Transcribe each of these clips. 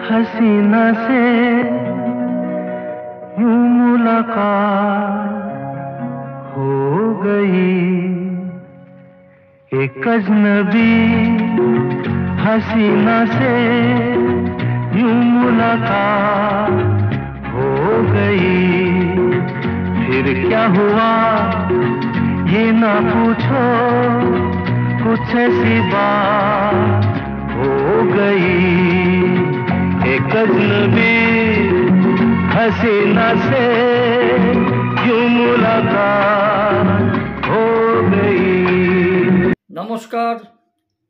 हसीना से यूं मुलाकात हो गई, एक अजनबी हसीना से यूं मुलाकात हो गई। फिर क्या हुआ ये ना पूछो, कुछ ऐसी बात हो गई, एक अजनबी हसीना से यूं मुलाकात हो गई। नमस्कार,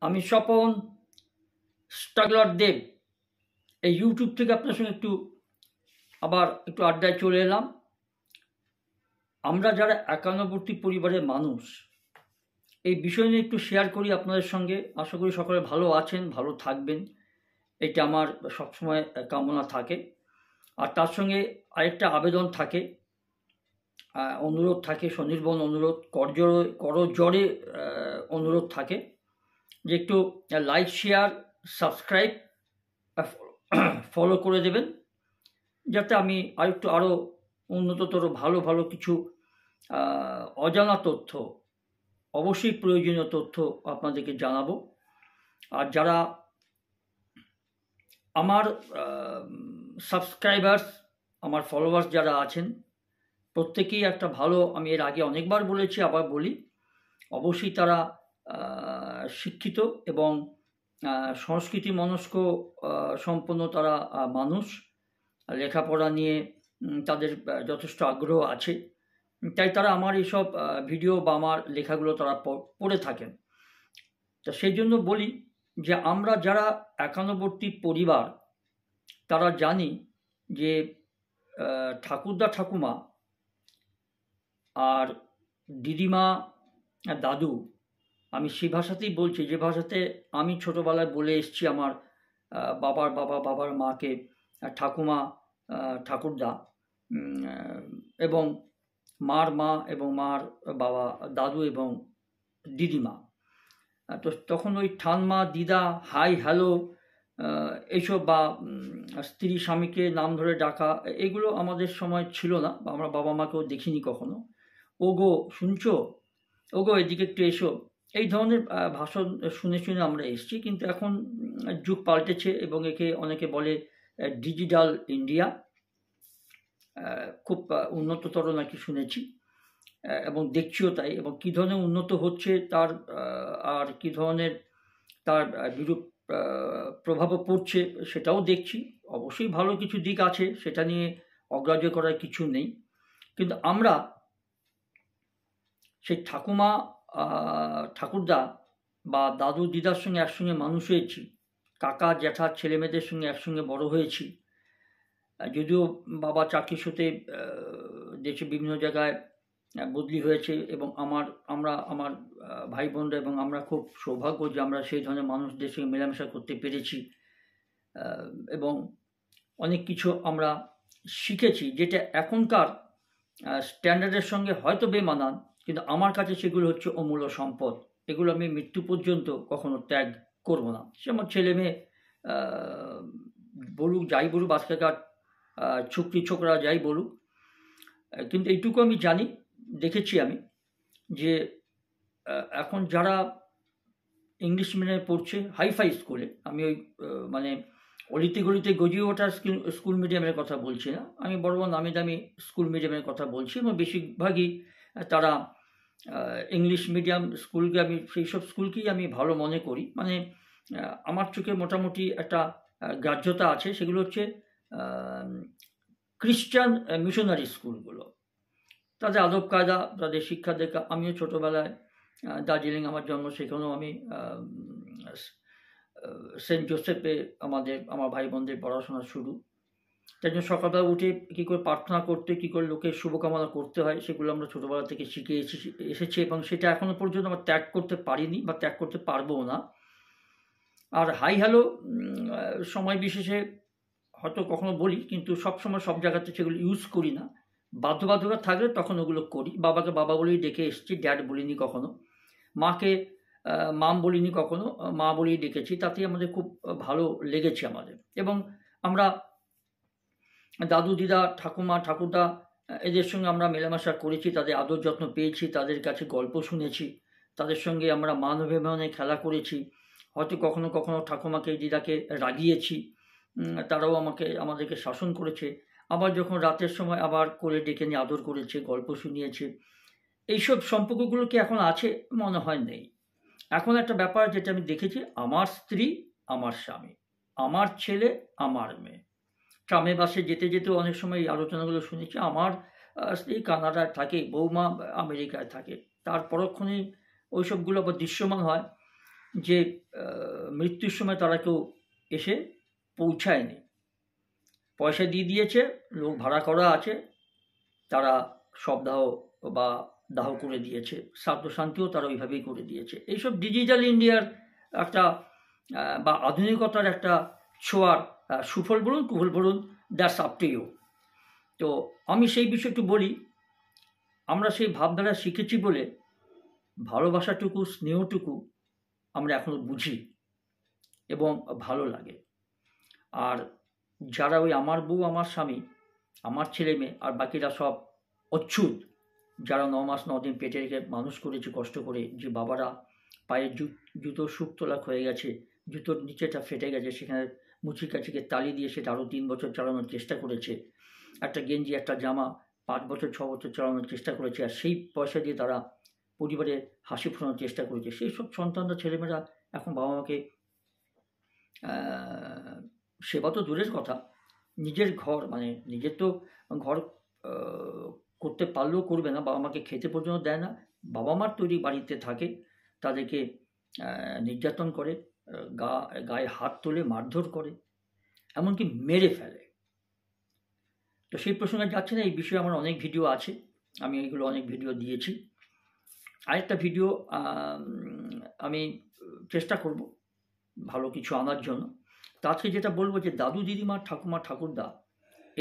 আমি স্বপন স্ট্রাগলার দেব। এই ইউটিউব থেকে আপনার সঙ্গে আবার একটু আড্ডায় চলে এলাম। আমরা যারা একান্নবর্তী পরিবারের মানুষ, এই বিষয় নিয়ে একটু শেয়ার করি আপনাদের সঙ্গে। আশা করি সকলে ভালো আছেন, ভালো থাকবেন, এটা আমার সবসময় কামনা থাকে। আর তার সঙ্গে আরেকটা আবেদন থাকে, অনুরোধ থাকে, স্বনির্বন অনুরোধ, করজোড়ে অনুরোধ থাকে যে একটু লাইক, শেয়ার, সাবস্ক্রাইব, ফলো করে দেবেন, যাতে আমি আরও উন্নততর ভালো কিছু অজানা তথ্য, অবশ্যই প্রয়োজনীয় তথ্য আপনাদেরকে জানাবো। আর যারা আমার সাবস্ক্রাইবার্স, আমার ফলোয়ার্স যারা আছেন, প্রত্যেকেই একটা ভালো, আমি এর আগে অনেকবার বলেছি, আবার বলি, অবশ্যই তারা শিক্ষিত এবং সংস্কৃতি মনস্ক সম্পন্ন তারা মানুষ, লেখাপড়া নিয়ে তাদের যথেষ্ট আগ্রহ আছে, তাই তারা আমার এইসব ভিডিও বা আমার লেখাগুলো তারা পড়ে থাকেন। তা সেই জন্য বলি যে আমরা যারা একান্নবর্তী পরিবার, তারা জানি যে ঠাকুরদা ঠাকুমা আর দিদিমা দাদু, আমি সেই ভাষাতেই বলছি যে ভাষাতে আমি ছোটোবেলায় বলে এসেছি আমার বাবার মাকে ঠাকুমা, ঠাকুরদা, এবং মার মা এবং মার বাবা দাদু এবং দিদিমা। তো তখন ওই ঠানমা, দিদা, হাই, হ্যালো এইসব, বা স্ত্রী স্বামীকে নাম ধরে ডাকা, এগুলো আমাদের সময় ছিল না, বা আমরা বাবা মাকেও দেখিনি কখনো। ওগো শুনছো, ওগো এদিকে একটু এসো, এই ধরনের ভাষণ শুনে আমরা এসেছি। কিন্তু এখন যুগ পাল্টেছে এবং একে অনেকে বলে ডিজিটাল ইন্ডিয়া, খুব উন্নততর নাকি শুনেছি এবং দেখছিও তাই। এবং কী ধরনের উন্নত হচ্ছে তার আর কী ধরনের তার বিরূপ প্রভাবও পড়ছে সেটাও দেখছি। অবশ্যই ভালো কিছু দিক আছে, সেটা নিয়ে অগ্রাহ্য করার কিছু নেই। কিন্তু আমরা সেই ঠাকুমা, ঠাকুরদা বা দাদু দিদার সঙ্গে একসঙ্গে মানুষ হয়েছি, কাকা জ্যাঠার ছেলেমেয়েদের সঙ্গে একসঙ্গে বড় হয়েছি। যদিও বাবা চাকরি সূত্রে দেশে বিভিন্ন জায়গায় বদলি হয়েছে, এবং আমার ভাই বোনরা এবং আমরা খুব সৌভাগ্য যে আমরা সেই ধরনের মানুষদের সঙ্গে মেলামেশা করতে পেরেছি, এবং অনেক কিছু আমরা শিখেছি যেটা এখনকার স্ট্যান্ডার্ডের সঙ্গে হয়তো বেমানান, কিন্তু আমার কাছে সেগুলো হচ্ছে অমূল্য সম্পদ। এগুলো আমি মৃত্যু পর্যন্ত কখনো ত্যাগ করব না। সে আমার ছেলে মেয়ে বলুক, যাই বলুক, বাচ্চাকার ছুকরি ছোকরা যাই বলুক, কিন্তু এইটুকু আমি জানি, দেখেছি আমি, যে এখন যারা ইংলিশ মিডিয়ামে পড়ছে, হাইফাই স্কুলে, আমি ওই মানে অলিতে গলিতে গজিয়ে ওঠা স্কুল মিডিয়ামের কথা বলছি না, আমি বড় নামি দামি স্কুল মিডিয়ামের কথা বলছি। এবং বেশিরভাগই তারা ইংলিশ মিডিয়াম স্কুলকে, আমি সেই সব স্কুলকেই আমি ভালো মনে করি। মানে আমার চোখে মোটামুটি একটা গ্রাহ্যতা আছে। সেগুলো হচ্ছে খ্রিস্টান মিশনারি স্কুলগুলো, তাদের আদব কায়দা, তাদের শিক্ষা দেখা। আমিও ছোটোবেলায় দার্জিলিং আমার জন্ম, সেখানেও আমি সেন্ট জোসেফে আমার ভাই বোনদের পড়াশোনা শুরু। তাই জন্য সকালবেলা উঠে কী করে প্রার্থনা করতে, কী করে লোকের শুভকামনা করতে হয়, সেগুলো আমরা ছোটোবেলা থেকে শিখে এসেছি, এবং সেটা এখনও পর্যন্ত আমরা ত্যাগ করতে পারিনি বা ত্যাগ করতে পারবও না। আর হাই হ্যালো সময় বিশেষে হয়তো কখনো বলি, কিন্তু সবসময় সব জায়গাতে সেগুলো ইউজ করি না। বাধ্যবাধকতা থাকলে তখন ওগুলো করি। বাবাকে বাবা বলেই ডেকে এসেছি, ড্যাড বলিনি কখনো। মাকে মাম বলিনি কখনো, মা বলেই ডেকেছি। তাতেই আমাদের খুব ভালো লেগেছে আমাদের। এবং আমরা দাদু, দিদা, ঠাকুমা, ঠাকুরদা এদের সঙ্গে আমরা মেলামেশা করেছি, তাদের আদর যত্ন পেয়েছি, তাদের কাছে গল্প শুনেছি, তাদের সঙ্গে আমরা মান অভিমানে খেলা করেছি। হয়তো কখনো কখনো ঠাকুমাকে, দিদাকে রাগিয়েছি, তারাও আমাদেরকে শাসন করেছে। আবার যখন রাতের সময় আবার কোলে ডেকে নিয়ে আদর করেছে, গল্প শুনিয়েছে। এইসব সম্পর্কগুলো কি এখন আছে? মনে হয় নেই। এখন একটা ব্যাপার যেটা আমি দেখেছি, আমার স্ত্রী, আমার স্বামী, আমার ছেলে, আমার মেয়ে। ট্রামে বাসে যেতে যেতেও অনেক সময় এই আলোচনাগুলো শুনেছি। আমার স্ত্রী কানাডায় থাকে, বৌমা আমেরিকায় থাকে। তার পরক্ষণেই ওইসবগুলো আবার দৃশ্যমান হয় যে মৃত্যুর সময় তারা কেউ এসে পৌঁছায়নি। পয়সা দিয়ে দিয়েছে, লোক ভাড়া করা আছে, তারা শবদাহ বা দাহ করে দিয়েছে, শ্রাদ্ধ শান্তিও তারা ওইভাবেই করে দিয়েছে। এইসব ডিজিটাল ইন্ডিয়ার একটা বা আধুনিকতার একটা ছোঁয়ার সুফল বলুন, কুফল বলুন, দ্যাটস আপ টু ইউ। তো আমি সেই বিষয়ে একটু বলি। আমরা সেই ভাবধারা শিখেছি বলে ভালোবাসাটুকু, স্নেহটুকু আমরা এখনো বুঝি এবং ভালো লাগে। আর যারা ওই আমার বউ, আমার স্বামী, আমার ছেলে মেয়ে আর বাকিরা সব অচ্ছুত, যারা 9 মাস 9 দিন পেটে রেখে মানুষ করেছে কষ্ট করে, যে বাবারা পায়ের জুতো শুকতলাক হয়ে গেছে, জুতোর নিচেটা ফেটে গেছে, সেখানে মুচিকাচিকে তালি দিয়ে সেটা আরও 3 বছর চালানোর চেষ্টা করেছে, একটা গেঞ্জি, একটা জামা 5 বছর 6 বছর চালানোর চেষ্টা করেছে, আর সেই পয়সা দিয়ে তারা পরিবারে হাসি ফোটানোর চেষ্টা করেছে। সেই সব সন্তানরা, ছেলেমেয়েরা এখন বাবা মাকে সেবা তো দূরের কথা, নিজের ঘর, মানে নিজের তো ঘর করতে পারলেও করবে না, বাবা মাকে খেতে পর্যন্ত দেয় না, বাবা মার তৈরি বাড়িতে থাকে, তাদেরকে নির্যাতন করে, গায়ে হাত তোলে, মারধর করে, এমনকি মেরে ফেলে। তো সেই প্রসঙ্গে যাচ্ছে না, এই বিষয়ে আমার অনেক ভিডিও আছে, আমি এইগুলো অনেক ভিডিও দিয়েছি। আরেকটা ভিডিও আমি চেষ্টা করব ভালো কিছু আনার জন্য। তা আজকে যেটা বলবো যে দাদু, দিদিমা, ঠাকুমা, ঠাকুরদা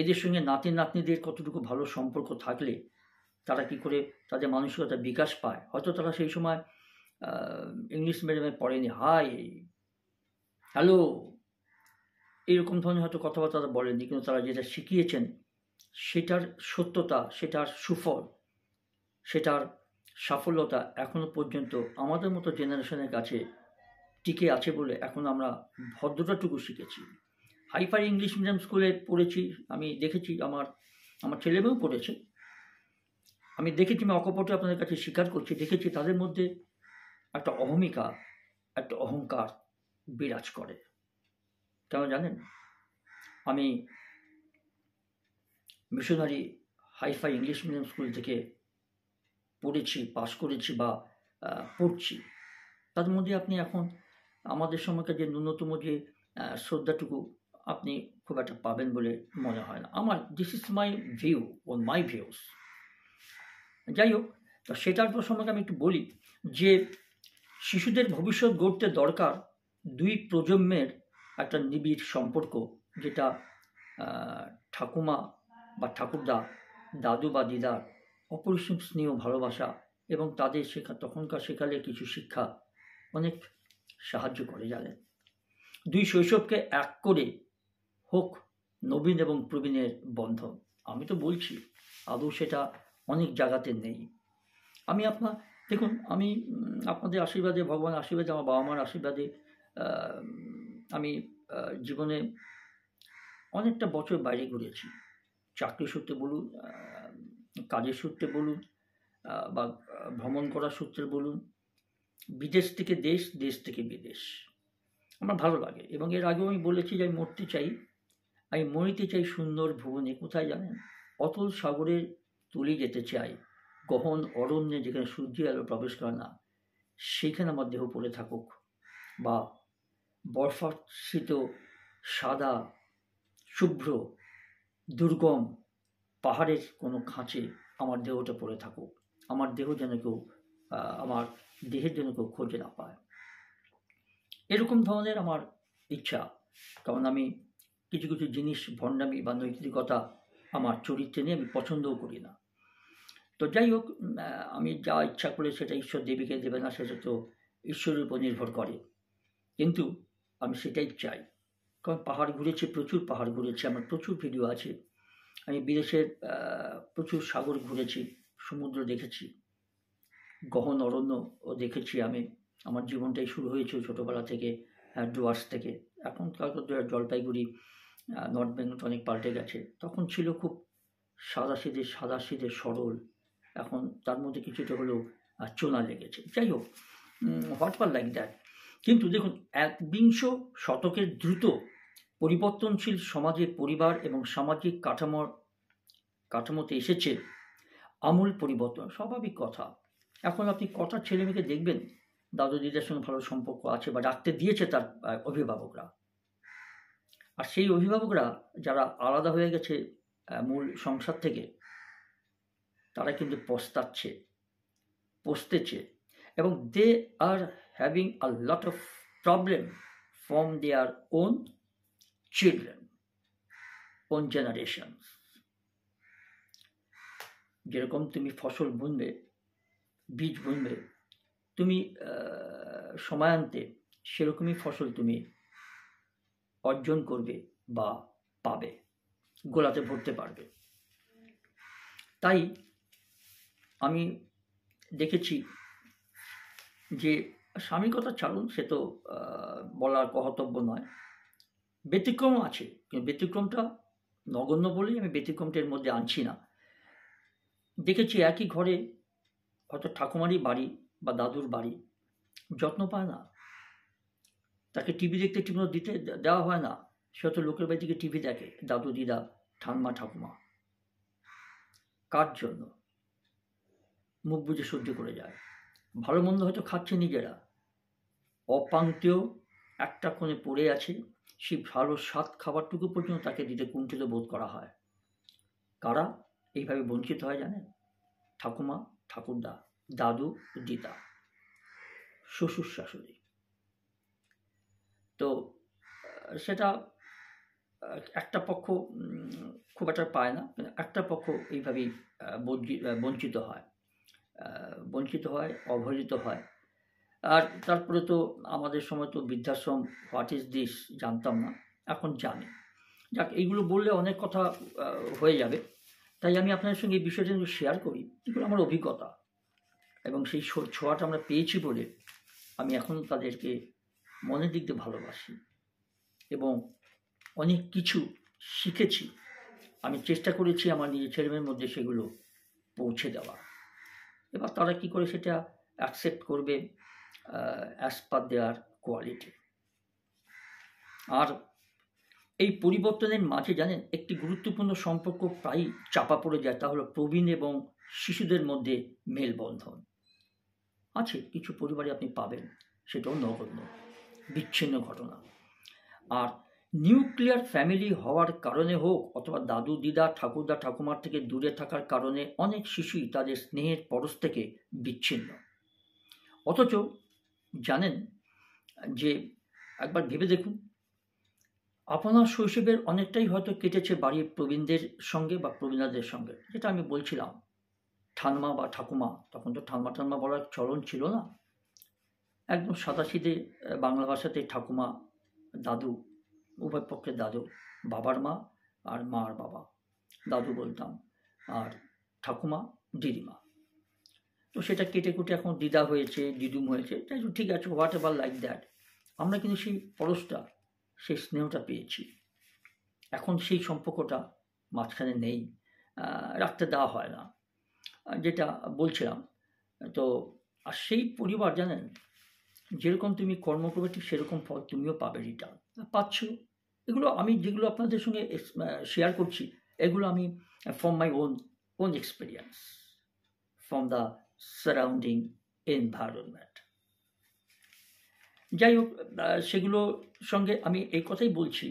এদের সঙ্গে নাতি নাতনিদের কতটুকু ভালো সম্পর্ক থাকলে তারা কি করে তাদের মানসিকতা বিকাশ পায়। হয়তো তারা সেই সময় ইংলিশ মিডিয়ামে পড়েনি, হাই, হ্যালো, এইরকম ধরনের হয়তো কথাবার্তা তারা বলেনি, কিন্তু তারা যেটা শিখিয়েছেন সেটার সত্যতা, সেটার সুফল, সেটার সাফল্যতা এখনো পর্যন্ত আমাদের মতো জেনারেশনের কাছে টিকে আছে বলে এখন আমরা ভদ্রতাটুকু শিখেছি। হাইফাই ইংলিশ মিডিয়াম স্কুলে পড়েছি, আমি দেখেছি, আমার ছেলেমেয়েও পড়েছে, আমি দেখেছি, আমি অকপটে আপনাদের কাছে স্বীকার করছি, দেখেছি তাদের মধ্যে একটা অহমিকা, একটা অহংকার বিরাজ করে। কেন জানেন? আমি missionary hifi English medium school থেকে পড়েছি, পাশ করেছি বা পড়ছি। তাদের মধ্যে আপনি এখন আমাদের সময়কার যে ন্যূনতম যে শ্রদ্ধাটুকু আপনি খুব একটা পাবেন বলে মনে হয় না আমার। This is my view on my views. যাই হোক, তো সেটার প্রসঙ্গে আমি একটু বলি যে শিশুদের ভবিষ্যৎ গড়তে দরকার 2 প্রজন্মের একটা নিবিড় সম্পর্ক, যেটা ঠাকুমা বা ঠাকুরদা, দাদু বা দিদার অপরিসীম স্নেহ, ভালোবাসা এবং তাদের তখনকার শেখালে কিছু শিক্ষা অনেক সাহায্য করে। জানেন, 2 শৈশবকে এক করে হোক নবীন এবং প্রবীণের বন্ধন। আমি তো বলছি আদৌ সেটা অনেক জায়গাতে নেই। আমি দেখুন, আমি আপনাদের আশীর্বাদে, ভগবানের আশীর্বাদে, আমার বাবা মার আশীর্বাদে আমি জীবনে অনেকটা বছর বাইরে ঘুরেছি। চাকরি সূত্রে বলুন, কাজের সূত্রে বলুন, বা ভ্রমণ করার সূত্রে বলুন, বিদেশ থেকে দেশ, দেশ থেকে বিদেশ। আমার ভালো লাগে। এবং এর আগেও আমি বলেছি যে আমি মরতে চাই, আমি মরিতে চাই সুন্দর ভুবনে। কোথায় জানেন? অতল সাগরের তলি যেতে চাই, গহন অরণ্যে যেখানে সূর্যের আলো প্রবেশ করে না, সেইখানে আমার দেহ পড়ে থাকুক। বা বরফাচ্ছৃত সাদা শুভ্র দুর্গম পাহাড়ের কোনো খাঁচে আমার দেহটা পড়ে থাকুক। আমার দেহ যেন কেউ, আমার দেহের জন্য কেউ খোঁজে না পায়। এরকম ধরনের আমার ইচ্ছা। কারণ আমি কিছু কিছু জিনিস, ভণ্ডামি বা নৈতিকতা আমার চরিত্রে নিয়ে আমি পছন্দও করি না। তো যাই হোক, আমি যা ইচ্ছা করে সেটা ঈশ্বর দেবীকে দেবে না, সেটা তো ঈশ্বরের উপর নির্ভর করে, কিন্তু আমি সেটাই চাই। কারণ পাহাড় ঘুরেছি, প্রচুর পাহাড় ঘুরেছি, আমার প্রচুর ভিডিও আছে। আমি বিদেশের প্রচুর সাগর ঘুরেছি, সমুদ্র দেখেছি, গহন অরণ্যও দেখেছি। আমি আমার জীবনটাই শুরু হয়েছিল ছোটোবেলা থেকে, ডুয়ার্স থেকে। এখনকার তো জলপাইগুড়ি, নর্থ বেঙ্গল অনেক পাল্টে গেছে। তখন ছিল খুব সাদাসিধে সরল, এখন তার মধ্যে কিছুটা হলেও চোনা লেগেছে। যাই হোক, হোয়াট ফর লাইক দ্যাট। কিন্তু দেখুন, 21 শতকের দ্রুত পরিবর্তনশীল সমাজে পরিবার এবং সামাজিক কাঠামোতে এসেছে আমূল পরিবর্তন। স্বাভাবিক কথা। এখন আপনি কটা ছেলে মেয়েকে দেখবেন দাদু দিদার সঙ্গে ভালো সম্পর্ক আছে বা রাখতে দিয়েছে তার অভিভাবকরা, আর সেই অভিভাবকরা যারা আলাদা হয়ে গেছে মূল সংসার থেকে, তারা কিন্তু পস্তেছে, এবং they are having a lot of problem from their own children, own generation. যেরকম তুমি ফসল বুনবে, বীজ বুনবে, তুমি সময়ান্তে সেরকমই ফসল তুমি অর্জন করবে বা পাবে, গোলাতে ভরতে পারবে। তাই আমি দেখেছি যে স্বামীর কথা ছাড়ুন, সে তো বলার কর্তব্য নয়, ব্যতিক্রমও আছে, কিন্তু ব্যতিক্রমটা নগণ্য বলেই আমি ব্যতিক্রমটার মধ্যে আনছি না। দেখেছি একই ঘরে হয়তো ঠাকুমারই বাড়ি বা দাদুর বাড়ি, যত্ন পায় না, তাকে টিভি দেখতে ঠিকমতো দেওয়া হয় না, সে হয়তো লোকের বাড়ি থেকে টিভি দেখে, দাদু দিদা ঠাম্মা ঠাকুমা। কার জন্য? মুখ বুজে সহ্য করে যায়। ভালো মন্দ হয়তো খাচ্ছে নিজেরা, অপাঙ্ক্তেয় একটা কোণে পড়ে আছে, সেই ভালো স্বাদ খাবারটুকু পর্যন্ত তাকে দিতে কুণ্ঠিত বোধ করা হয়। কারা এইভাবে বঞ্চিত হয় জানেন? ঠাকুমা ঠাকুরদা, দাদু দিদা, শ্বশুর শাশুড়ি। তো সেটা একটা পক্ষ খুব একটা পায় না, একটা পক্ষ এইভাবেই বঞ্চিত হয়, অবহেলিত হয়। আর তারপরে তো আমাদের সময় তো বৃদ্ধাশ্রম, হোয়াট ইজ দিস, জানতাম না, এখন জানি। যাক, এইগুলো বললে অনেক কথা হয়ে যাবে, তাই আমি আপনাদের সঙ্গে এই বিষয়টা শেয়ার করি। এগুলো আমার অভিজ্ঞতা, এবং সেই ছোঁয়াটা আমরা পেয়েছি বলে আমি এখন তাদেরকে মনের দিক দিয়ে ভালোবাসি এবং অনেক কিছু শিখেছি। আমি চেষ্টা করেছি আমার নিজের ছেলেমেয়ের মধ্যে সেগুলো পৌঁছে দেওয়া। এবার তারা কী করে সেটা অ্যাকসেপ্ট করবে অ্যাজ পার দেয়ার কোয়ালিটি। আর এই পরিবর্তনের মাঝে জানেন একটি গুরুত্বপূর্ণ সম্পর্ক প্রায়ই চাপা পড়ে যায়, তা হলো প্রবীণ এবং শিশুদের মধ্যে মেলবন্ধন। আছে কিছু পরিবারে আপনি পাবেন, সেটাও নগণ্য, বিচ্ছিন্ন ঘটনা। আর নিউক্লিয়ার ফ্যামিলি হওয়ার কারণে হোক অথবা দাদু দিদা ঠাকুরদা ঠাকুমার থেকে দূরে থাকার কারণে অনেক শিশুই তাদের স্নেহের পরশ থেকে বিচ্ছিন্ন। অথচ জানেন যে, একবার ভেবে দেখুন, আপনার শৈশবের অনেকটাই হয়তো কেটেছে বাড়ির প্রবীণদের সঙ্গে বা প্রবীণাদের সঙ্গে। যেটা আমি বলছিলাম, ঠাম্মা বা ঠাকুমা, তখন তো ঠাম্মা বলার চলন ছিল না, একদম সাদাসিধে বাংলা ভাষাতে ঠাকুমা, দাদু, উভয় পক্ষের দাদু, বাবার মা আর মার বাবা, দাদু বলতাম, আর ঠাকুমা দিদিমা। তো সেটা কেটে কুটে এখন দিদা হয়েছে, দিদুম হয়েছে, তাই ঠিক আছে, হোয়াট এভার লাইক দ্যাট। আমরা কিন্তু সেই পরশটা, সেই স্নেহটা পেয়েছি। এখন সেই সম্পর্কটা মাঝখানে নেই, রাখতে দেওয়া হয় না, যেটা বলছিলাম। তো আর সেই পরিবার জানেন, যেরকম তুমি কর্ম করবে ঠিক সেরকম ফল তুমিও পাবে, রিটার্ন পাচ্ছ। এগুলো আমি যেগুলো আপনাদের সঙ্গে শেয়ার করছি, এগুলো আমি from my own experience, from the surrounding environment. যাই হোক, সেগুলোর সঙ্গে আমি এই কথাই বলছি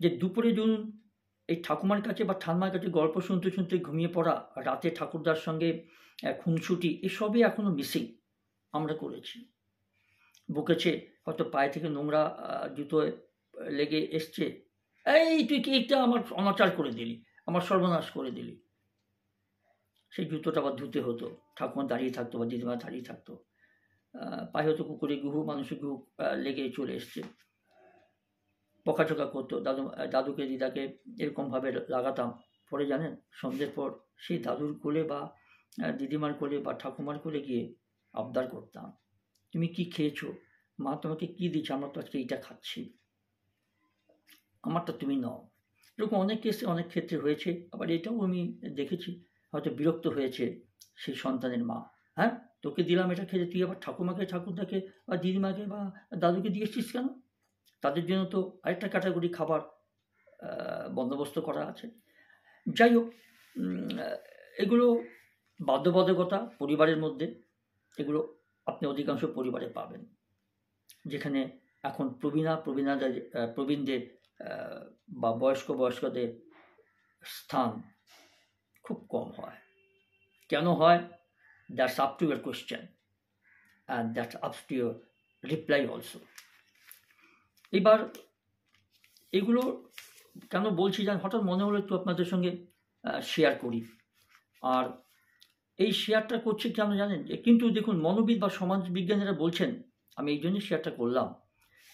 যে দুপুরে ধরুন এই ঠাকুমার কাছে বা ঠাম্মার কাছে গল্প শুনতে শুনতে ঘুমিয়ে পড়া, রাতে ঠাকুরদার সঙ্গে খুনসুটি, এসবই এখনও মিসিং। আমরা করেছি, বকেছে, হয়তো পায়ে থেকে নোংরা জুতোয় লেগে এসছে, এই তুই কি এটা আমার অনাচার করে দিলি, আমার সর্বনাশ করে দিলি। সেই জুতোটা আবার ধুতে হতো, ঠাকুমা দাঁড়িয়ে থাকতো বা দিদিমা দাঁড়িয়ে থাকতো, পায়ে হয়তো কুকুরের গুহু মানুষের গুহু লেগে চলে এসছে, বকাঝকা করতো। দাদুকে দিদাকে এরকমভাবে লাগাতাম। পরে জানেন, সন্ধ্যের পর সেই দাদুর কোলে বা দিদিমার কোলে বা ঠাকুমার কোলে গিয়ে আবদার করতাম, তুমি কি খেয়েছো মা, তোমাকে কি দিচ্ছে, আমরা তো আজকে এইটা খাচ্ছি, আমারটা তুমি নাও। এরকম অনেক কেসে অনেক ক্ষেত্রে হয়েছে। আবার এটাও আমি দেখেছি, হয়তো বিরক্ত হয়েছে সেই সন্তানের মা, হ্যাঁ তোকে দিলাম এটা খেতে, তুই আবার ঠাকুমাকে ঠাকুরদাকে বা দিদিমাকে বা দাদুকে দিয়েছিস কেন? তাদের জন্য তো আরেকটা ক্যাটাগরি খাবার বন্দোবস্ত করা আছে। যাই হোক, এগুলো বাধ্যবাধকতা পরিবারের মধ্যে, এগুলো আপনি অধিকাংশ পরিবারে পাবেন, যেখানে এখন প্রবীণদের বা বয়স্কদের স্থান খুব কম হয়। কেন হয়? That's up to your question and that's up to your reply also. এবার এগুলো কেন বলছি জান, হঠাৎ মনে হলো একটু আপনাদের সঙ্গে শেয়ার করি। আর এই শেয়ারটা করছি কেন জানেন, যে কিন্তু দেখুন, মনোবিদ বা সমাজবিজ্ঞানীরা বলছেন, আমি এই জন্যই শেয়ারটা করলাম,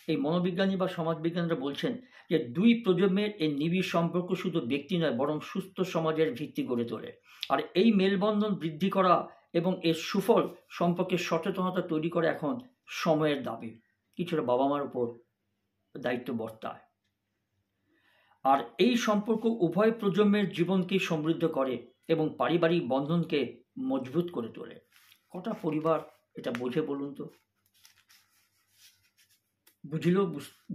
এই মনোবিজ্ঞানী বা সমাজবিজ্ঞানীরা বলছেন যে দুই প্রজন্মের এই নিবিড় সম্পর্ক শুধু ব্যক্তি নয়, বরং সুস্থ সমাজের ভিত্তি গড়ে তোলে। আর এই মেলবন্ধন বৃদ্ধি করা এবং এর সুফল সম্পর্কে সচেতনতা তৈরি করা এখন সময়ের দাবি। কিছুটা বাবা মার উপর দায়িত্ব বর্তায়। আর এই সম্পর্ক উভয় প্রজন্মের জীবনকে সমৃদ্ধ করে এবং পারিবারিক বন্ধনকে মজবুত করে তোলে। কটা পরিবার এটা বোঝে বলুন তো? বুঝলেও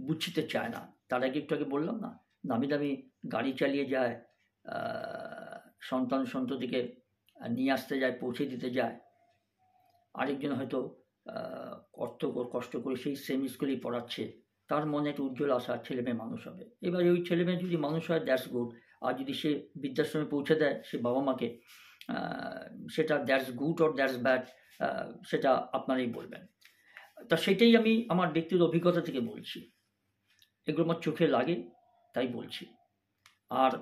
বুঝতে চায় না। তার আগে একটু আগে বললাম না, দামি দামি গাড়ি চালিয়ে যায়, সন্ততিকে নিয়ে আসতে যায়, পৌঁছে দিতে যায়। আরেকজন হয়তো কষ্ট করে সেই সেম স্কুলেই পড়াচ্ছে, তার মনে একটা উজ্জ্বল আশা ছেলে মেয়ে মানুষ হবে। এবার ওই ছেলে মেয়ে যদি মানুষ হয়, দ্যাটস গুড। আর যদি সে বৃদ্ধাশ্রমে পৌঁছে দেয় সে বাবা মাকে, সেটা that's good or that's bad, সেটা আপনারাই বলবেন। তা সেটাই আমি আমার ব্যক্তিগত অভিজ্ঞতা থেকে বলছি, এগুলো আমার চোখে লাগে তাই বলছি। আর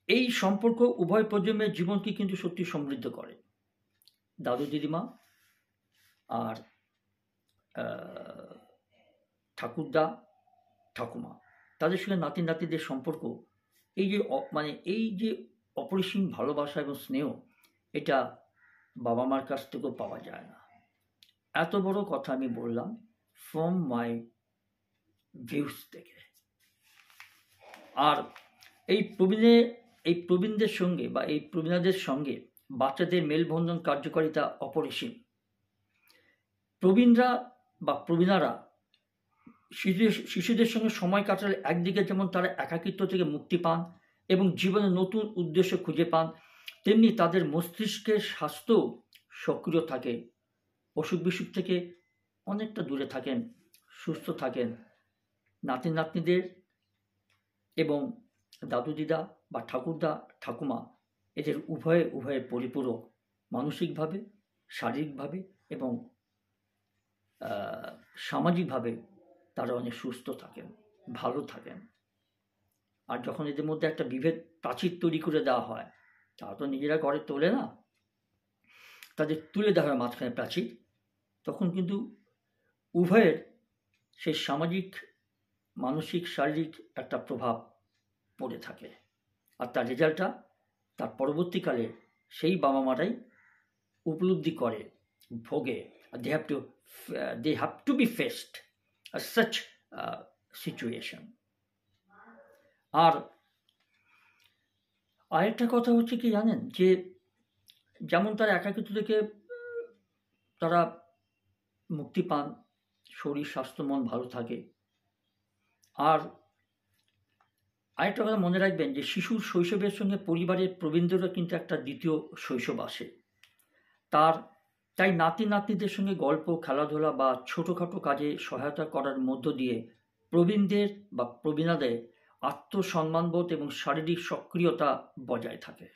এই সম্পর্ক উভয় প্রজন্মের জীবনকে কিন্তু সত্যি সমৃদ্ধ করে। দাদু দিদিমা আর ঠাকুরদা ঠাকুমা, তাদের সঙ্গে নাতি নাতিদের সম্পর্ক, এই যে অপরিসীম ভালোবাসা এবং স্নেহ, এটা বাবা মার কাছ থেকেও পাওয়া যায় না। এত বড় কথা আমি বললাম ফ্রম মাই ভিউজ থেকে। আর এই প্রবীণদের সঙ্গে বা এই প্রবীণাদের সঙ্গে বাচ্চাদের মেলবন্ধন কার্যকারিতা অপরিসীম। প্রবীণারা শিশুদের সঙ্গে সময় কাটালে একদিকে যেমন তারা একাকিত্ব থেকে মুক্তি পান এবং জীবনে নতুন উদ্দেশ্য খুঁজে পান, তেমনি তাদের মস্তিষ্কের স্বাস্থ্য সক্রিয় থাকে, অসুখ বিসুখ থেকে অনেকটা দূরে থাকেন, সুস্থ থাকেন। নাতি নাতনিদের এবং দাদু দিদা বা ঠাকুরদা ঠাকুমা, এদের উভয়ে পরিপূরক, মানসিকভাবে, শারীরিকভাবে এবং সামাজিকভাবে তারা অনেক সুস্থ থাকেন, ভালো থাকেন। আর যখন এদের মধ্যে একটা বিভেদ প্রাচীর তৈরি করে দেওয়া হয়, তারা তো নিজেরা ঘরে তোলে না, তাদের তুলে দেওয়া হয় মাঝখানে প্রাচীর, তখন কিন্তু উভয়ের সেই সামাজিক, মানসিক, শারীরিক একটা প্রভাব পড়ে থাকে। আর তার রেজাল্টটা তার পরবর্তীকালে সেই বাবা মারাই উপলব্ধি করে, ভোগে। they have to be faced such situation. আর আরেকটা কথা হচ্ছে কি জানেন, যে যেমন তারা একাকিত্ব থেকে তারা মুক্তি পান, শরীর স্বাস্থ্য মন ভালো থাকে। আর আরেকটা কথা মনে রাখবেন, যে শিশুর শৈশবের সঙ্গে পরিবারের প্রবীণদেরও কিন্তু একটা দ্বিতীয় শৈশব আসে। তাই নাতি নাতনিদের সঙ্গে গল্প, খেলাধুলা বা ছোটোখাটো কাজে সহায়তা করার মধ্য দিয়ে প্রবীণদের বা প্রবীণাদের আত্মসম্মানবোধ এবং শারীরিক সক্রিয়তা বজায় থাকে।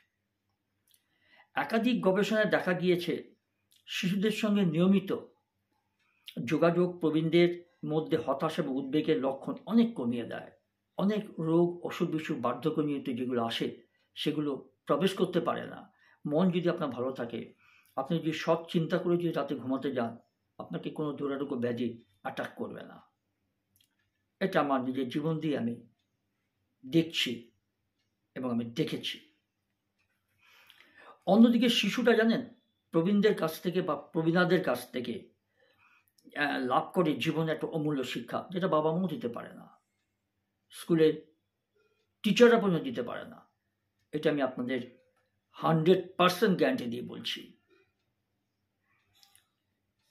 একাধিক গবেষণায় দেখা গিয়েছে, শিশুদের সঙ্গে নিয়মিত যোগাযোগ প্রবীণদের মধ্যে হতাশা এবং উদ্বেগের লক্ষণ অনেক কমিয়ে দেয়। অনেক রোগ, অসুখ বিসুখ, বার্ধক্যজনিত যেগুলো আসে সেগুলো প্রবেশ করতে পারে না। মন যদি আপনার ভালো থাকে, আপনি যদি সৎ চিন্তা করে যদি রাতে ঘুমাতে যান, আপনাকে কোনো দুরারোগ্য ব্যাধি অ্যাটাক করবে না। এটা আমার নিজের জীবন দিয়ে আমি দেখছি এবং আমি দেখেছি। অন্যদিকে শিশুরা জানেন প্রবীণদের কাছ থেকে বা প্রবীণাদের কাছ থেকে লাভ করে জীবনে একটা অমূল্য শিক্ষা, যেটা বাবা মাও দিতে পারে না, স্কুলের টিচাররা পর্যন্ত দিতে পারে না। এটা আমি আপনাদের 100% গ্যারান্টি দিয়ে বলছি।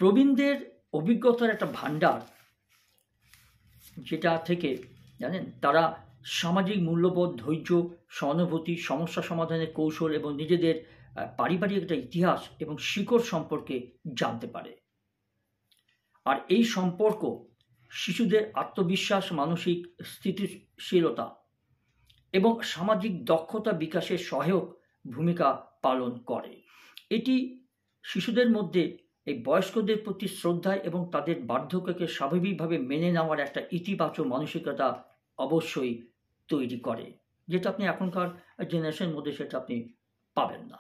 প্রবীণদের অভিজ্ঞতার একটা ভাণ্ডার, যেটা থেকে জানেন তারা সামাজিক মূল্যবোধ, ধৈর্য, সহানুভূতি, সমস্যা সমাধানের কৌশল এবং নিজেদের পারিবারিক একটা ইতিহাস এবং শিকড় সম্পর্কে জানতে পারে। আর এই সম্পর্ক শিশুদের আত্মবিশ্বাস, মানসিক স্থিতিশীলতা এবং সামাজিক দক্ষতা বিকাশের সহায়ক ভূমিকা পালন করে। এটি শিশুদের মধ্যে এই বয়স্কদের প্রতি শ্রদ্ধা এবং তাদের বার্ধক্যকে স্বাভাবিকভাবে মেনে নেওয়ার একটা ইতিবাচক মানসিকতা অবশ্যই তৈরি করে, যেটা আপনি এখনকার জেনারেশনের মধ্যে সেটা আপনি পাবেন না।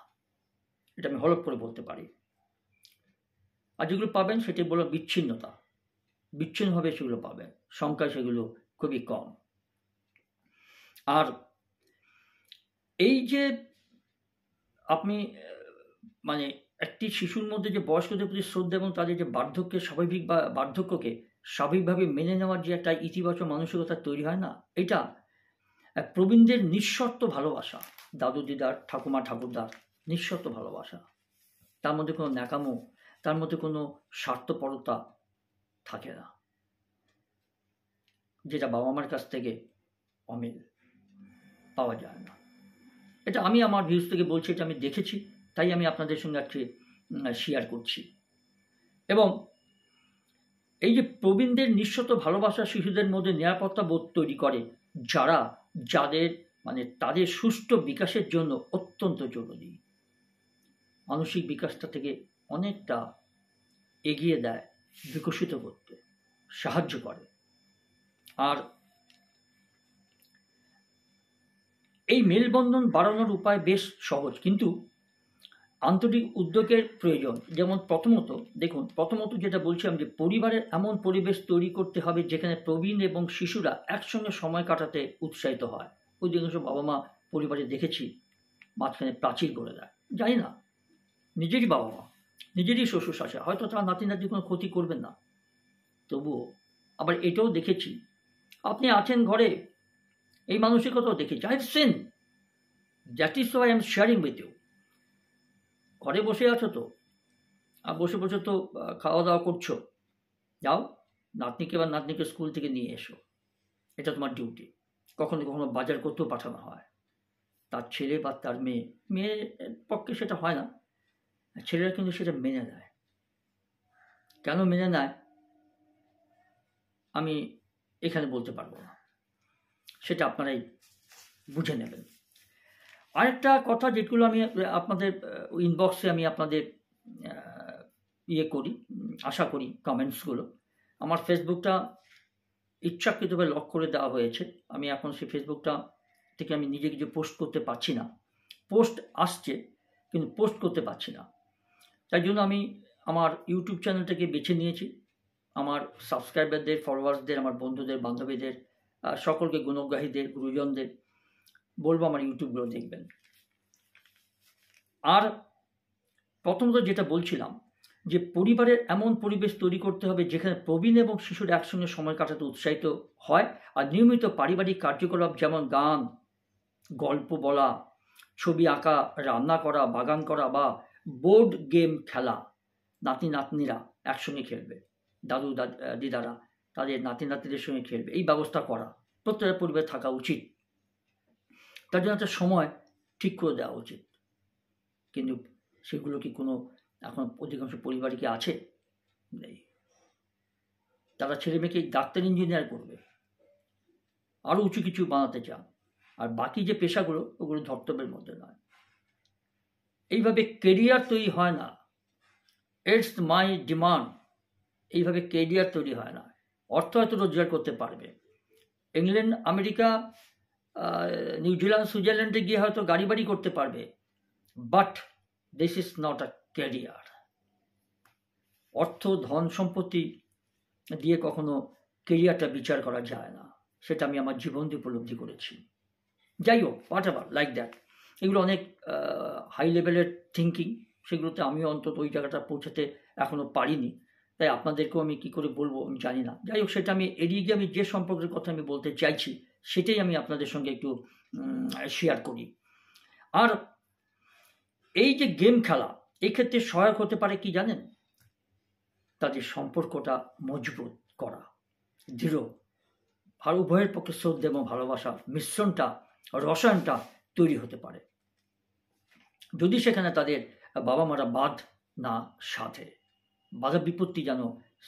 এটা আমি হলফ করে বলতে পারি। আর যেগুলো পাবেন সেটি বলো বিচ্ছিন্নতা, বিচ্ছিন্নভাবে সেগুলো পাবেন, সংখ্যায় সেগুলো খুবই কম। আর এই যে আপনি মানে একটি শিশুর মধ্যে যে বয়স্কদের প্রতি শ্রদ্ধা এবং তাদের যে বার্ধক্যকে স্বাভাবিকভাবে মেনে নেওয়ার যে একটা ইতিবাচক মানসিকতা তৈরি হয় না, এটা প্রবীণদের নিঃশর্ত ভালোবাসা, দাদু দিদার, ঠাকুমা ঠাকুরদার নিঃশর্ত ভালোবাসা। তার মধ্যে কোনো ন্যাকামো, তার মধ্যে কোনো স্বার্থপরতা থাকে না, যেটা বাবা মার কাছ থেকে অমিল পাওয়া যায় না। এটা আমি আমার ভিউজ থেকে বলছি, এটা আমি দেখেছি, তাই আমি আপনাদের সঙ্গে আজকে শেয়ার করছি। এবং এই যে প্রবীণদের নিঃশর্ত ভালোবাসা শিশুদের মধ্যে নিরাপত্তা বোধ তৈরি করে, যাদের তাদের সুষ্ঠু বিকাশের জন্য অত্যন্ত জরুরি। মানসিক বিকাশটা থেকে অনেকটা এগিয়ে দেয়, বিকশিত করতে সাহায্য করে। আর এই মেলবন্ধন বাড়ানোর উপায় বেশ সহজ, কিন্তু আন্তরিক উদ্যোগের প্রয়োজন। যেমন প্রথমত যেটা বলছিলাম যে পরিবারের এমন পরিবেশ তৈরি করতে হবে যেখানে প্রবীণ এবং শিশুরা একসঙ্গে সময় কাটাতে উৎসাহিত হয়। অধিকাংশ বাবা মা পরিবারে দেখেছি মাঝখানে প্রাচীর করে দেয়। জানি না, নিজেরই বাবা মা, নিজেরই শ্বশুর শাশুড়ি, হয়তো তারা নাতি নাতি কোনো ক্ষতি করবেন না, তবুও আবার এটাও দেখেছি, আপনি আছেন ঘরে, এই মানসিকতাও দেখেছি। I have seen, that is why I am sharing with you. ঘরে বসে আছো তো, আর বসে বসে তো খাওয়া দাওয়া করছো, যাও নাতনিকে বা নাতনিকে স্কুল থেকে নিয়ে এসো, এটা তোমার ডিউটি। কখনো কখনো বাজার করতেও পাঠানো হয়, তার ছেলে বা তার মেয়ের পক্ষে সেটা হয় না, ছেলেরা কিন্তু সেটা মেনে নেয়। কেন মেনে নেয় আমি এখানে বলতে পারবো না, সেটা আপনারাই বুঝে নেবেন। আরেকটা কথা, যেগুলো আমি আপনাদের ইনবক্সে আমি আপনাদের আশা করি কমেন্টসগুলো। আমার ফেসবুকটা ইচ্ছাকৃতভাবে লক করে দেওয়া হয়েছে। আমি এখন সেই ফেসবুকটা থেকে আমি নিজে কিছু পোস্ট করতে পারছি না। পোস্ট আসছে কিন্তু পোস্ট করতে পারছি না, তাই জন্য আমি আমার ইউটিউব চ্যানেলটাকে বেছে নিয়েছি। আমার সাবস্ক্রাইবারদের, ফলোয়ার্সদের, আমার বন্ধুদের, বান্ধবীদের, সকলকে, গুণগ্রাহীদের, গুরুজনদের বলবো আমার ইউটিউবগুলো দেখবেন। আর প্রথমত যেটা বলছিলাম যে পরিবারের এমন পরিবেশ তৈরি করতে হবে যেখানে প্রবীণ এবং শিশুর একসঙ্গে সময় কাটাতে উৎসাহিত হয়। আর নিয়মিত পারিবারিক কার্যকলাপ যেমন গান, গল্প বলা, ছবি আঁকা, রান্না করা, বাগান করা বা বোর্ড গেম খেলা, নাতি নাতনিরা একসঙ্গে খেলবে, দাদু দিদারা তাদের নাতি নাতনিদের সঙ্গে খেলবে, এই ব্যবস্থা করা প্রত্যেকটা পরিবারে থাকা উচিত। তার জন্য একটা সময় ঠিক করে দেওয়া উচিত। কিন্তু সেগুলো কি কোনো এখন অধিকাংশ পরিবারে কি আছে? নেই। তারা ছেলে মেয়েকে ডাক্তার, ইঞ্জিনিয়ার করবে, আরও উঁচু কিছু বানাতে চান, আর বাকি যে পেশাগুলো ওগুলো ধর্তব্যের মধ্যে নয়। এইভাবে কেরিয়ার তৈরি হয় না। ইটস মাই ডিমান্ড, এইভাবে কেরিয়ার তৈরি হয় না। অর্থ হয়তো রোজগার করতে পারবে, ইংল্যান্ড, আমেরিকা, নিউজিল্যান্ড, সুইজারল্যান্ডে গিয়ে হয়তো গাড়ি বাড়ি করতে পারবে, but this is not a career. অর্থ, ধন, সম্পত্তি দিয়ে কখনো ক্যারিয়ারটা বিচার করা যায় না, সেটা আমি আমার জীবন দিয়ে উপলব্ধি করেছি। যাই হোক, হোয়াট এভার, লাইক দ্যাট, এগুলো অনেক হাই লেভেলের থিঙ্কিং, সেগুলোতে আমিও অন্তত ওই জায়গাটা পৌঁছাতে এখনও পারিনি, তাই আপনাদেরকেও আমি কী করে বলবো আমি জানি না। যাই হোক, সেটা আমি এড়িয়ে গিয়ে আমি যে সম্পর্কের কথা আমি বলতে চাইছি সেটাই আমি আপনাদের সঙ্গে একটু শেয়ার করি। আর এই যে গেম খেলা, এক্ষেত্রে সহায়ক হতে পারে কি জানেন? তাদের সম্পর্কটা মজবুত করা, দৃঢ়, আর উভয়ের পক্ষে শ্রদ্ধা এবং ভালোবাসার মিশ্রণটা, রসায়নটা তৈরি হতে পারে, যদি সেখানে তাদের বাবা মারা বাদ না সাধে, বাধা বিপত্তি যেন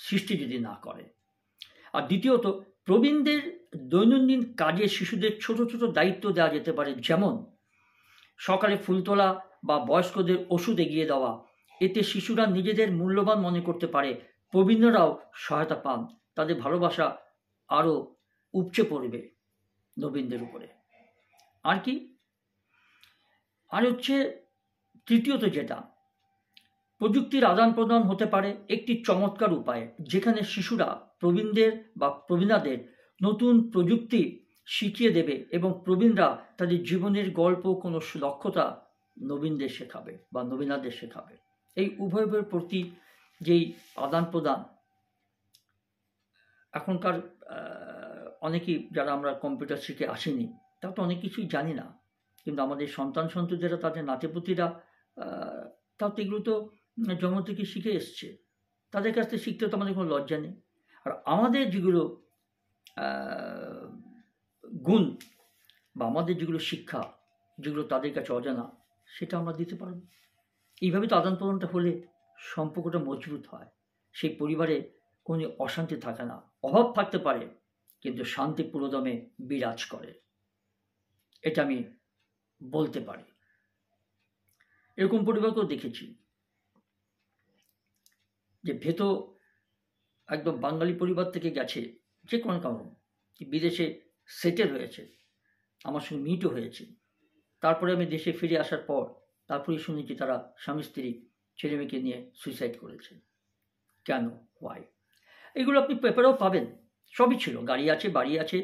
সৃষ্টি যদি না করে। আর দ্বিতীয়ত, প্রবীণদের দৈনন্দিন কাজে শিশুদের ছোট ছোট দায়িত্ব দেওয়া যেতে পারে, যেমন সকালে ফুল তোলা বা বয়স্কদের ওষুধ এগিয়ে দেওয়া। এতে শিশুরা নিজেদের মূল্যবান মনে করতে পারে, প্রবীণরাও সহায়তা পান, তাদের ভালোবাসা আরও উপচে পড়বে নবীনদের উপরে। আর কি? আর হচ্ছে তৃতীয়ত, যেটা প্রযুক্তির আদান প্রদান হতে পারে একটি চমৎকার উপায়ে, যেখানে শিশুরা প্রবীণদের বা প্রবীণাদের নতুন প্রযুক্তি শিখিয়ে দেবে এবং প্রবীণরা তাদের জীবনের গল্প, কোনো দক্ষতা নবীনদের শেখাবে বা নবীনাদের শেখাবে। এই উভয়ের প্রতি যেই আদান প্রদান, এখনকার অনেকেই যারা আমরা কম্পিউটার শিখে আসিনি, তারা তো অনেক কিছুই জানি না, কিন্তু আমাদের সন্তান সন্ততিরা, তাদের নাতিপুতিরা, তাও তো এগুলো তো জন্ম থেকে শিখে এসছে, তাদের কাছ থেকে শিখতে তো আমাদের কোনো লজ্জা নেই। আর আমাদের যেগুলো গুণ বা আমাদের যেগুলো শিক্ষা, যেগুলো তাদের কাছে অজানা, সেটা আমরা দিতে পারব। এইভাবে তো আদান প্রদানটা হলে সম্পর্কটা মজবুত হয়, সেই পরিবারে কোনো অশান্তি থাকে না, অভাব থাকতে পারে কিন্তু শান্তি পুরোদমে বিরাজ করে, এটা আমি বলতে পারি। এরকম পরিবারকেও দেখেছি যে ভেতো একদম বাঙালি পরিবার থেকে গেছে, যে কোনো কারণ বিদেশে সেটেল হয়েছে, আমার সঙ্গে মিটও হয়েছে, তারপরে আমি দেশে ফিরে আসার পর তারপরেই শুনেছি তারা স্বামী স্ত্রী ছেলে মেয়েকে নিয়ে সুইসাইড করেছে। কেন? হোয়াই? এগুলো আপনি পেপারেও পাবেন, সবই ছিল, গাড়ি আছে, বাড়ি আছে,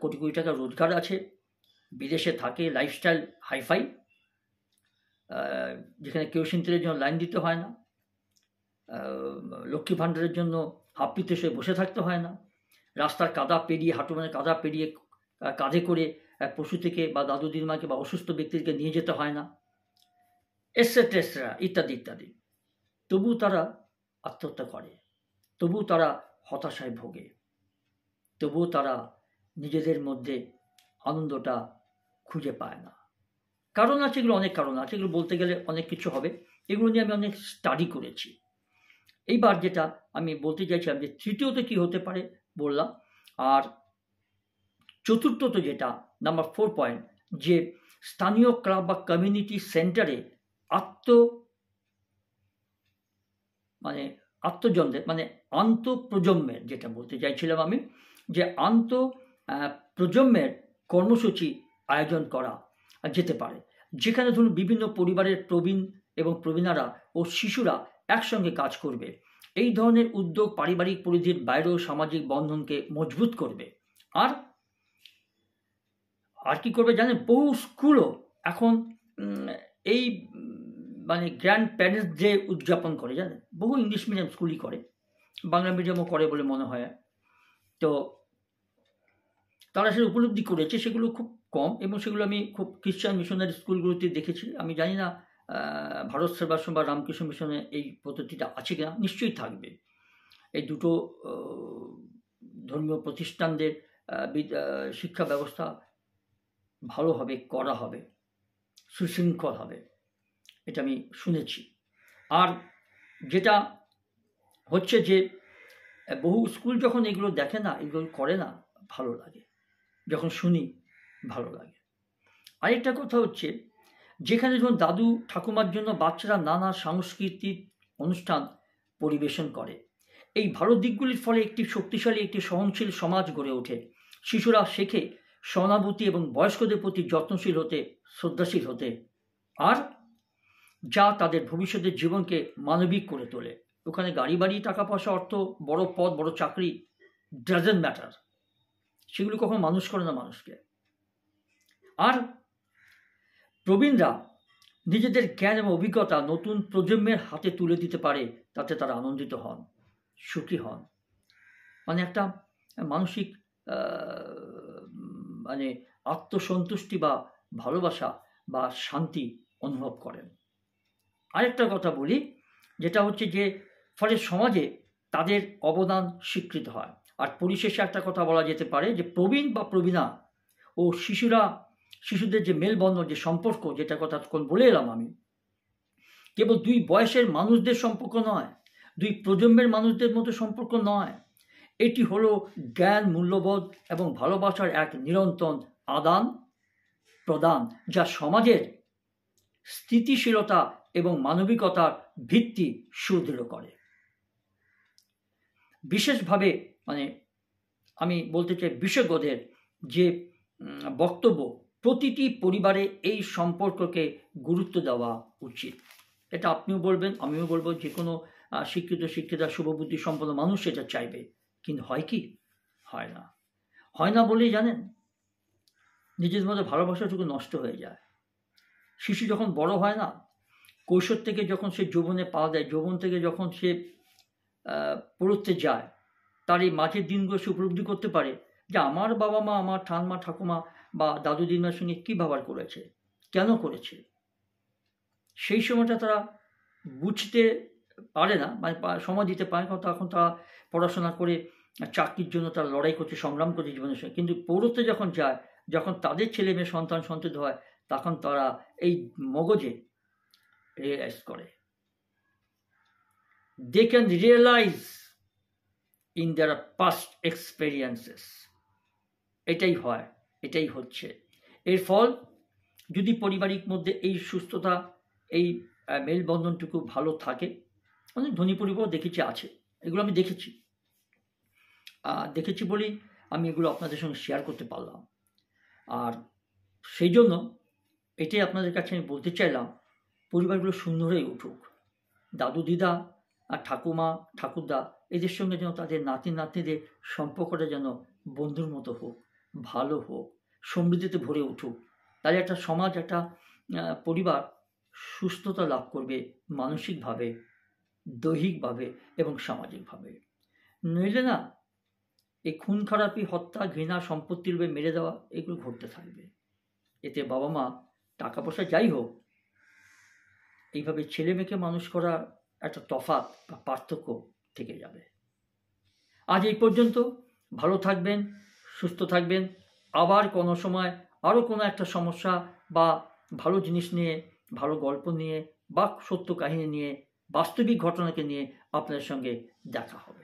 কোটি কোটি টাকা রোজগার আছে, বিদেশে থাকে, লাইফস্টাইল হাইফাই, যেখানে কেরোসিন তেলের জন্য লাইন দিতে হয় না, লক্ষ্মী ভাণ্ডারের জন্য হাপ্পিতে সে বসে থাকতে হয় না, রাস্তার কাদা পেরিয়ে, হাঁটু মানে কাদা পেরিয়ে কাঁধে করে পশু থেকে বা দাদু দিদিমাকে বা অসুস্থ ব্যক্তিকে নিয়ে যেতে হয় না, এটসেট্রা এটসেট্রা, ইত্যাদি ইত্যাদি। তবু তারা আত্মহত্যা করে, তবু তারা হতাশায় ভোগে, তবুও তারা নিজেদের মধ্যে আনন্দটা খুঁজে পায় না। কারণ আছে, এগুলো অনেক কারণ আছে, এগুলো বলতে গেলে অনেক কিছু হবে, এগুলো নিয়ে আমি অনেক স্টাডি করেছি। এইবার যেটা আমি বলতে চাইছিলাম যে তৃতীয়ত কি হতে পারে বললাম, আর চতুর্থত যেটা নাম্বার 4 পয়েন্ট, যে স্থানীয় ক্লাব বা কমিউনিটি সেন্টারে আন্তঃপ্রজন্মের, যেটা বলতে চাইছিলাম আমি, যে প্রজন্মের কর্মসূচি আয়োজন করা যেতে পারে, যেখানে ধরুন বিভিন্ন পরিবারের প্রবীণ এবং প্রবীণারা ও শিশুরা একসঙ্গে কাজ করবে। এই ধরনের উদ্যোগ পারিবারিক পরিধির বাইরেও সামাজিক বন্ধনকে মজবুত করবে। আর কি করবে জানেন? বহু স্কুলও এখন এই মানে গ্র্যান্ড প্যারেন্টস ডে উদযাপন করে, জানেন, বহু ইংলিশ মিডিয়াম স্কুলই করে, বাংলা মিডিয়ামও করে বলে মনে হয়। তো তারা সেটা উপলব্ধি করেছে, সেগুলো খুব কম, এবং সেগুলো আমি খুব খ্রিশ্চান মিশনারি স্কুলগুলোতে দেখেছি। আমি জানি না ভারত সেবাশ্রম বা রামকৃষ্ণ মিশনে এই পদ্ধতিটা আছে কিনা, নিশ্চয়ই থাকবে। এই দুটো ধর্মীয় প্রতিষ্ঠানদের শিক্ষা ব্যবস্থা ভালোভাবে করা হবে, সুশৃঙ্খল হবে, এটা আমি শুনেছি। আর যেটা হচ্ছে যে বহু স্কুল যখন এগুলো দেখে না, এগুলো করে না, ভালো লাগে, যখন শুনি ভালো লাগে। আরেকটা কথা হচ্ছে, যেখানে যখন দাদু ঠাকুমার জন্য বাচ্চারা নানা সাংস্কৃতিক অনুষ্ঠান পরিবেশন করে, এই ভালো দিকগুলির ফলে একটি শক্তিশালী, একটি সহনশীল সমাজ গড়ে ওঠে। শিশুরা শেখে সহানুভূতি এবং বয়স্কদের প্রতি যত্নশীল হতে, শ্রদ্ধাশীল হতে। আর যা তাদের ভবিষ্যতের জীবনকে মানবিক করে তোলে। ওখানে গাড়ি বাড়ি, টাকা পয়সা, অর্থ, বড় পদ, বড় চাকরি ডাজেন্ট ম্যাটার। সেগুলো কখনো মানুষ করে না মানুষকে। আর প্রবীণরা নিজেদের জ্ঞান এবং অভিজ্ঞতা নতুন প্রজন্মের হাতে তুলে দিতে পারে, তাতে তারা আনন্দিত হন, সুখী হন, মানে একটা মানসিক মানে আত্মসন্তুষ্টি বা ভালোবাসা বা শান্তি অনুভব করেন। আরেকটা কথা বলি, যেটা হচ্ছে যে ফলে সমাজে তাদের অবদান স্বীকৃত হয়। আর পরিশেষে একটা কথা বলা যেতে পারে যে প্রবীণ বা প্রবীণা ও শিশুদের যে মেলবন্ধন, যে সম্পর্ক, যেটা কথা বলে এলাম আমি, কেবল দুই বয়সের মানুষদের সম্পর্ক নয়, দুই প্রজন্মের মানুষদের মধ্যে সম্পর্ক নয়, এটি হলো জ্ঞান, মূল্যবোধ এবং ভালোবাসার এক নিরন্তর আদান প্রদান, যা সমাজের স্থিতিশীলতা এবং মানবিকতার ভিত্তি সুদৃঢ় করে। বিশেষভাবে মানে আমি বলতে চাই, বিশেষজ্ঞদের যে বক্তব্য, প্রতিটি পরিবারে এই সম্পর্ককে গুরুত্ব দেওয়া উচিত। এটা আপনিও বলবেন, আমিও বলবো, যে কোনো শিক্ষিতা শুভবুদ্ধি সম্পন্ন মানুষ সেটা চাইবে। কিন্তু হয় কি? হয় না। হয় না বলেই জানেন, নিজের মধ্যে ভালোবাসাটুকু নষ্ট হয়ে যায়। শিশু যখন বড় হয় না, কৈশোর থেকে যখন সে যৌবনে পা দেয়, যৌবন থেকে যখন সে পড়তে যায়, তার এই মাঝের দিনগুলো সে উপলব্ধি করতে পারে যে আমার বাবা মা, আমার ঠাম্মা ঠাকুমা বা দাদু দিদিমার সঙ্গে কী ব্যবহার করেছে, কেন করেছে। সেই সময়টা তারা বুঝতে পারে না, মানে সময় দিতে পারে না, তখন তারা পড়াশোনা করে চাকরির জন্য তারা লড়াই করছে, সংগ্রাম করছে জীবনের সঙ্গে। কিন্তু পৌরত্বে যখন যায়, যখন তাদের ছেলে মেয়ে সন্তান সন্ততি হয়, তখন তারা এই মগজে রিয়েলাইজ করে, they can realize in their past experiences। এটাই হয়, এটাই হচ্ছে। এর ফল যদি পারিবারিক মধ্যে এই সুস্থতা, এই মেলবন্ধনটুকু ভালো থাকে, অনেক ধনী পরিবার দেখেছি আছে, এগুলো আমি দেখেছি বলেই আমি এগুলো আপনাদের সঙ্গে শেয়ার করতে পারলাম। আর সেই জন্য এটাই আপনাদের কাছে আমি বলতে চাইলাম, পরিবারগুলো সুন্দর হয়ে উঠুক। দাদু দিদা আর ঠাকুমা ঠাকুরদা এদের সঙ্গে যেন তাদের নাতি নাতনিদের সম্পর্কটা যেন বন্ধুর মতো হোক, ভালো হোক, সমৃদ্ধিতে ভরে উঠুক। তাহলে একটা সমাজ, একটা পরিবার সুস্থতা লাভ করবে মানসিকভাবে, দৈহিকভাবে এবং সামাজিকভাবে। নইলে না, এই খুন খারাপি, হত্যা, ঘৃণা, সম্পত্তির লোভে মেরে দেওয়া, এগুলো ঘটতে থাকবে। এতে বাবা মা, টাকা পয়সা যাই হোক, এইভাবে ছেলে মেয়েকে মানুষ করা একটা তফাৎ বা পার্থক্য থেকে যাবে। আজ এই পর্যন্ত। ভালো থাকবেন, সুস্থ থাকবেন। আবার কোনো সময় আরও কোনো একটা সমস্যা বা ভালো জিনিস নিয়ে, ভালো গল্প নিয়ে বা সত্য কাহিনী নিয়ে, বাস্তবিক ঘটনাকে নিয়ে আপনাদের সঙ্গে দেখা হবে।